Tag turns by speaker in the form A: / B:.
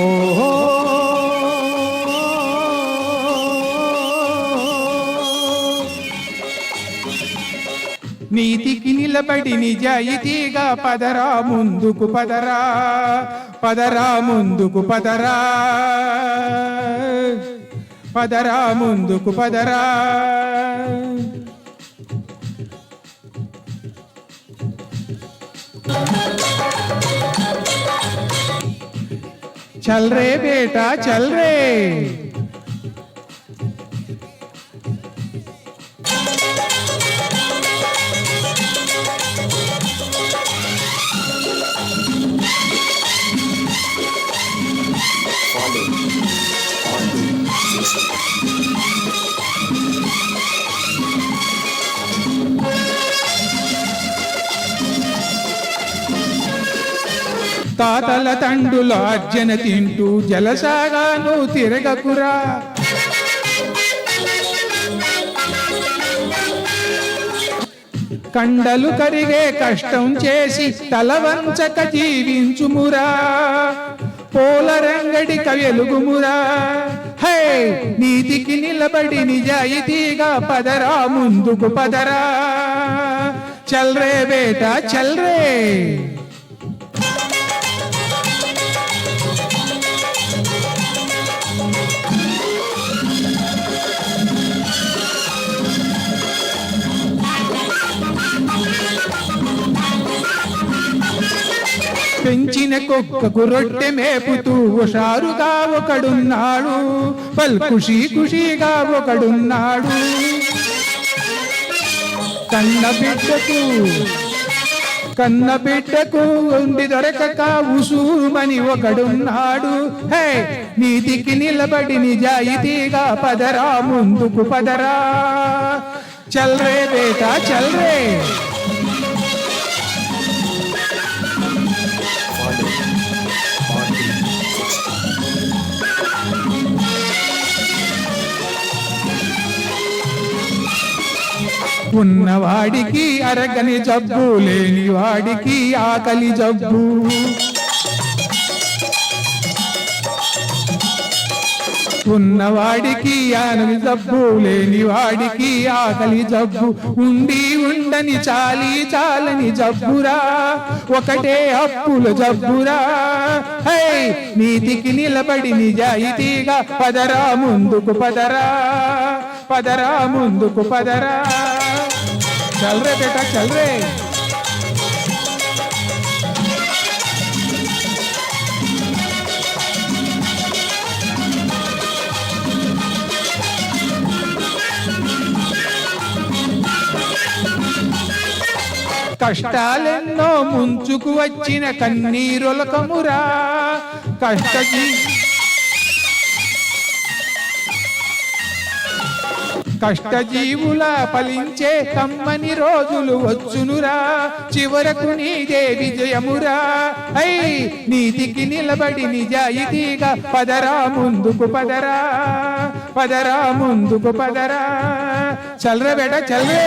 A: ఓహో నీతికి నిలబడి నిజాయితీగా పదరా ముందుకు పదరా, పదరా ముందుకు పదరా, పదరా ముందుకు పదరా. చల్ రే బేటా చల్ రే. తాతల తండుల అర్జన తింటూ జలసాగాను తిరగకురా. కండలు కరిగే కష్టం చేసి తలవంచక జీవించుమురా, పోలరంగడి కవెలుగుమురా. హే నీతికి నిలబడి నిజాయితీగా పదరా ముందుకు పదరా. చల్ రే బేటా చల్ రే. పెంచిన కుక్కకు రొట్టె మేపుతూ హుషారుగా ఒకడున్నాడు, పల్కుషి ఖుషీగా ఒకడున్నాడు. కన్న బిడ్డకు ఉండి దొరకక ఉసూమని ఒకడున్నాడు. హే నీతికి నిలబడి నిజాయితీగా పదరా ముందుకు పదరా. చల్ రే బేటా చల్ రే. ఉన్నవాడికి అరగని జబ్బు, లేని వాడికి ఆకలి జబ్బు. ఉన్నవాడికి ఆనని జబ్బు, లేని వాడికి ఆకలి జబ్బు. ఉండి ఉండని చాలి చాలని జబ్బురా, ఒకటే అప్పుల జబ్బురా. హే నీతికి నిలబడి నిజాయితీగా పదరా ముందుకు పదరా, పదరా ముందుకు పదరా. చల్ రే బేటా చల్ రే. కష్టాలెన్నో ముంచుకు వచ్చిన కన్నీరులకమురా. కష్టజీవుల ఫలించే కమ్మని రోజులు వచ్చునురా, చివరకు నీదే విజయమురా. ఐ నీతికి నిలబడి నిజాయితీగా పదరా ముందుకు పదరా, పదరా ముందుకు పదరా. చల్ రే బేటా చల్ రే.